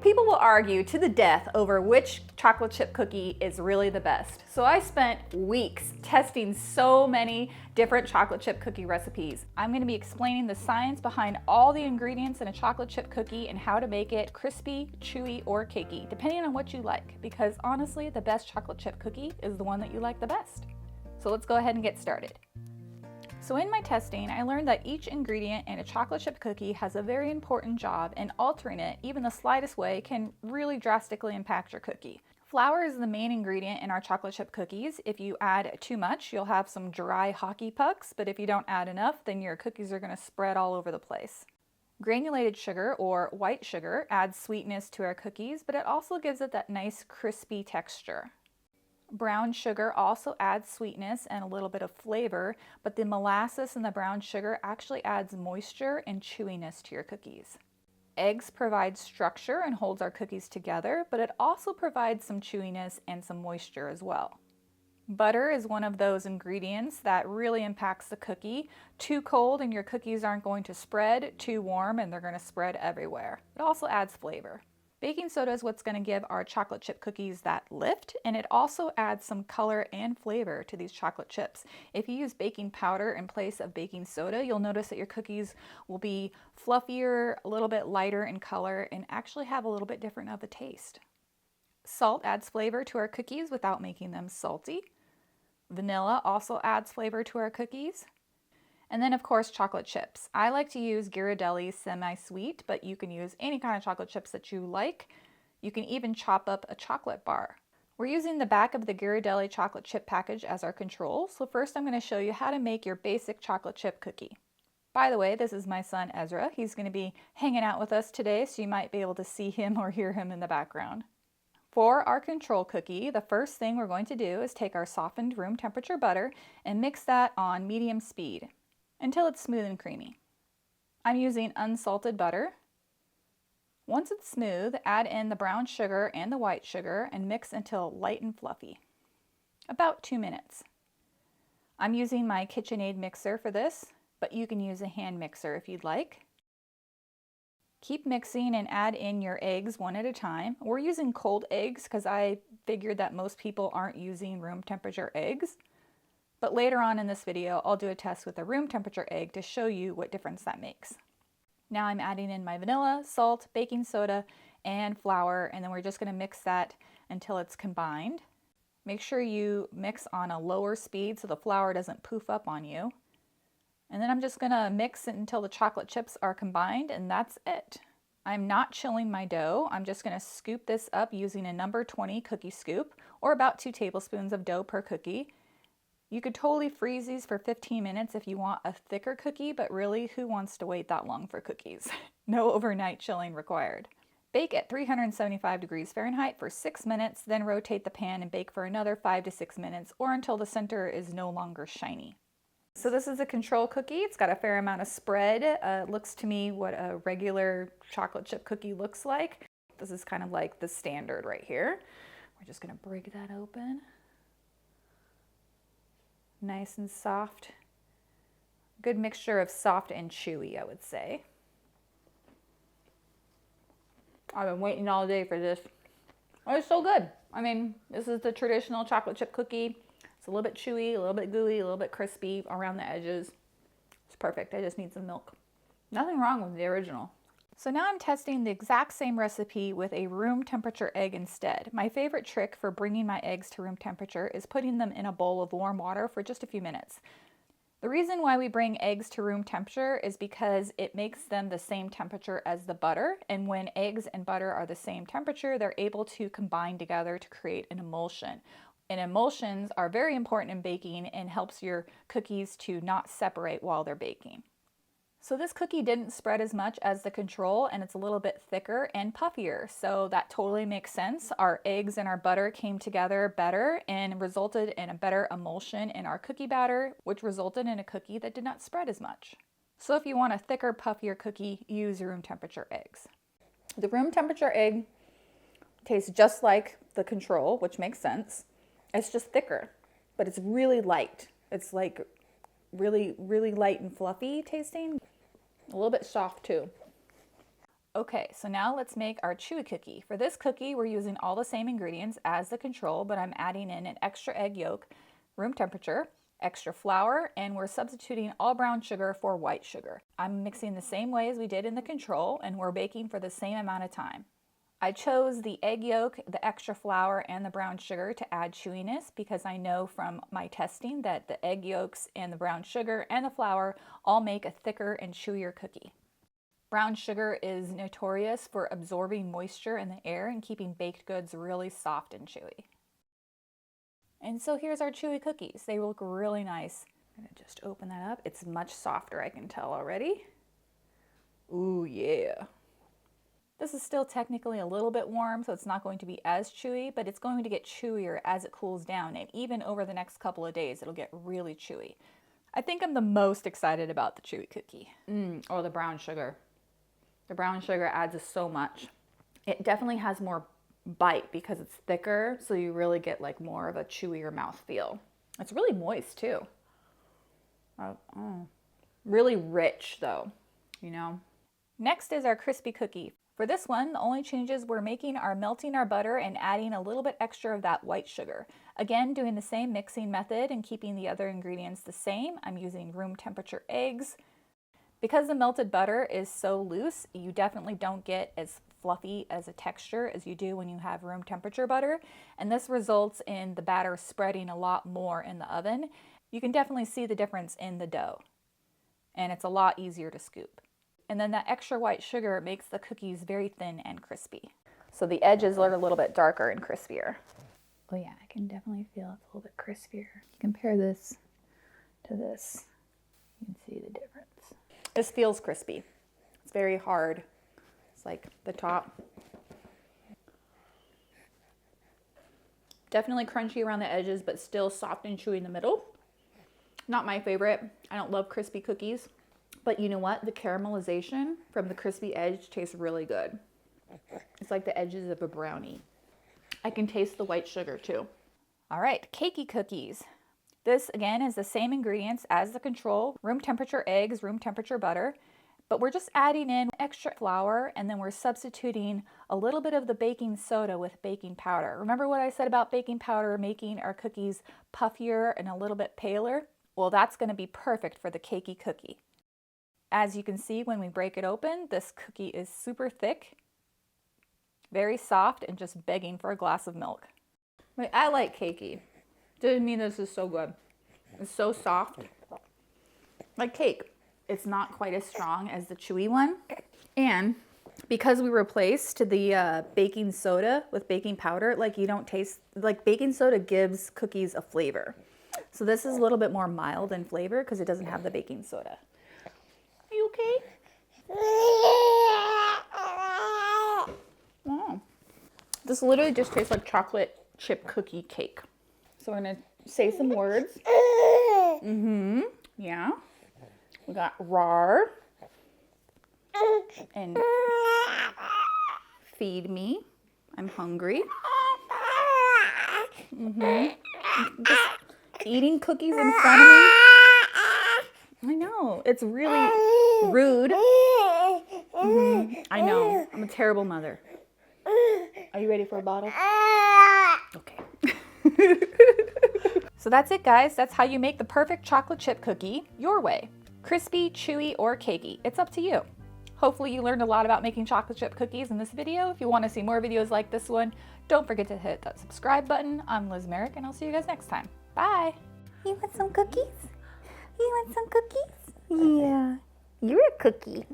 People will argue to the death over which chocolate chip cookie is really the best. So I spent weeks testing so many different chocolate chip cookie recipes. I'm going to be explaining the science behind all the ingredients in a chocolate chip cookie and how to make it crispy, chewy, or cakey, depending on what you like. Because honestly, the best chocolate chip cookie is the one that you like the best. So let's go ahead and get started. So in my testing, I learned that each ingredient in a chocolate chip cookie has a very important job, and altering it even the slightest way can really drastically impact your cookie. Flour is the main ingredient in our chocolate chip cookies. If you add too much, you'll have some dry hockey pucks, but if you don't add enough, then your cookies are going to spread all over the place. Granulated sugar, or white sugar, adds sweetness to our cookies, but it also gives it that nice crispy texture. Brown sugar also adds sweetness and a little bit of flavor, but the molasses in the brown sugar actually adds moisture and chewiness to your cookies. Eggs provide structure and holds our cookies together, but it also provides some chewiness and some moisture as well. Butter is one of those ingredients that really impacts the cookie. Too cold and your cookies aren't going to spread, too warm and they're going to spread everywhere. It also adds flavor. Baking soda is what's going to give our chocolate chip cookies that lift, and it also adds some color and flavor to these chocolate chips. If you use baking powder in place of baking soda, you'll notice that your cookies will be fluffier, a little bit lighter in color, and actually have a little bit different of a taste. Salt adds flavor to our cookies without making them salty. Vanilla also adds flavor to our cookies. And then of course, chocolate chips. I like to use Ghirardelli semi-sweet, but you can use any kind of chocolate chips that you like. You can even chop up a chocolate bar. We're using the back of the Ghirardelli chocolate chip package as our control. So first I'm going to show you how to make your basic chocolate chip cookie. By the way, this is my son Ezra. He's going to be hanging out with us today, so you might be able to see him or hear him in the background. For our control cookie, the first thing we're going to do is take our softened room temperature butter and mix that on medium speed until it's smooth and creamy. I'm using unsalted butter. Once it's smooth, add in the brown sugar and the white sugar and mix until light and fluffy. About 2 minutes. I'm using my KitchenAid mixer for this, but you can use a hand mixer if you'd like. Keep mixing and add in your eggs one at a time. We're using cold eggs because I figured that most people aren't using room temperature eggs. But later on in this video, I'll do a test with a room temperature egg to show you what difference that makes. Now I'm adding in my vanilla, salt, baking soda, and flour, and then we're just going to mix that until it's combined. Make sure you mix on a lower speed so the flour doesn't poof up on you. And then I'm just going to mix it until the chocolate chips are combined, and that's it. I'm not chilling my dough. I'm just going to scoop this up using a number 20 cookie scoop, or about 2 tablespoons of dough per cookie. You could totally freeze these for 15 minutes if you want a thicker cookie, but really, who wants to wait that long for cookies? No overnight chilling required. Bake at 375 degrees Fahrenheit for 6 minutes, then rotate the pan and bake for another 5 to 6 minutes, or until the center is no longer shiny. So this is a control cookie. It's got a fair amount of spread. It looks to me what a regular chocolate chip cookie looks like. This is kind of like the standard right here. We're just going to break that open. Nice and soft. Good mixture of soft and chewy, I would say. I've been waiting all day for this. Oh, it's so good. I mean, this is the traditional chocolate chip cookie. It's a little bit chewy, a little bit gooey, a little bit crispy around the edges. It's perfect. I just need some milk. Nothing wrong with the original. So now I'm testing the exact same recipe with a room temperature egg instead. My favorite trick for bringing my eggs to room temperature is putting them in a bowl of warm water for just a few minutes. The reason why we bring eggs to room temperature is because it makes them the same temperature as the butter, and when eggs and butter are the same temperature, they're able to combine together to create an emulsion. And emulsions are very important in baking and helps your cookies to not separate while they're baking. So this cookie didn't spread as much as the control, and it's a little bit thicker and puffier, so that totally makes sense. Our eggs and our butter came together better and resulted in a better emulsion in our cookie batter, which resulted in a cookie that did not spread as much. So if you want a thicker, puffier cookie, use room temperature eggs. The room temperature egg tastes just like the control, which makes sense. It's just thicker, but it's really light. It's like really light and fluffy tasting. A little bit soft too. Okay, so now let's make our chewy cookie. For this cookie, we're using all the same ingredients as the control, but I'm adding in an extra egg yolk, room temperature, extra flour, and we're substituting all brown sugar for white sugar. I'm mixing the same way as we did in the control, and we're baking for the same amount of time. I chose the egg yolk, the extra flour, and the brown sugar to add chewiness because I know from my testing that the egg yolks and the brown sugar and the flour all make a thicker and chewier cookie. Brown sugar is notorious for absorbing moisture in the air and keeping baked goods really soft and chewy. And so here's our chewy cookies. They look really nice. I'm gonna just open that up. It's much softer, I can tell already. Ooh, yeah. This is still technically a little bit warm, so it's not going to be as chewy, but it's going to get chewier as it cools down, and even over the next couple of days, it'll get really chewy. I think I'm the most excited about the chewy cookie. Or the brown sugar. The brown sugar adds so much. It definitely has more bite because it's thicker, so you really get like more of a chewier mouthfeel. It's really moist too. Really rich though, you know. Next is our crispy cookie. For this one, the only changes we're making are melting our butter and adding a little bit extra of that white sugar. Again, doing the same mixing method and keeping the other ingredients the same. I'm using room temperature eggs. Because the melted butter is so loose, you definitely don't get as fluffy as a texture as you do when you have room temperature butter. And this results in the batter spreading a lot more in the oven. You can definitely see the difference in the dough. And it's a lot easier to scoop. And then that extra white sugar makes the cookies very thin and crispy. So the edges are a little bit darker and crispier. Oh yeah, I can definitely feel it's a little bit crispier. Compare this to this. You can see the difference. This feels crispy. It's very hard. It's like the top. Definitely crunchy around the edges, but still soft and chewy in the middle. Not my favorite. I don't love crispy cookies. But you know what? The caramelization from the crispy edge tastes really good. It's like the edges of a brownie. I can taste the white sugar too. All right, cakey cookies. This again is the same ingredients as the control, room temperature eggs, room temperature butter, but we're just adding in extra flour and then we're substituting a little bit of the baking soda with baking powder. Remember what I said about baking powder making our cookies puffier and a little bit paler? Well, that's going to be perfect for the cakey cookie. As you can see when we break it open, this cookie is super thick, very soft, and just begging for a glass of milk. Wait, I like cakey. Doesn't mean this is so good. It's so soft. Like cake. It's not quite as strong as the chewy one. And because we replaced the baking soda with baking powder, like you don't taste, like baking soda gives cookies a flavor. So this is a little bit more mild in flavor because it doesn't have the baking soda. Are you okay? Oh. This literally just tastes like chocolate chip cookie cake. So we're gonna say some words. Yeah. We got rawr and feed me. I'm hungry. Just eating cookies in front of me. I know, it's really rude. I know, I'm a terrible mother. Are you ready for a bottle? Okay. So that's it, guys. That's how you make the perfect chocolate chip cookie your way. Crispy, chewy, or cakey. It's up to you. Hopefully you learned a lot about making chocolate chip cookies in this video. If you want to see more videos like this one, don't forget to hit that subscribe button. I'm Liz Merrick, and I'll see you guys next time. Bye. You want some cookies? You want some cookies? Yeah. You're a cookie.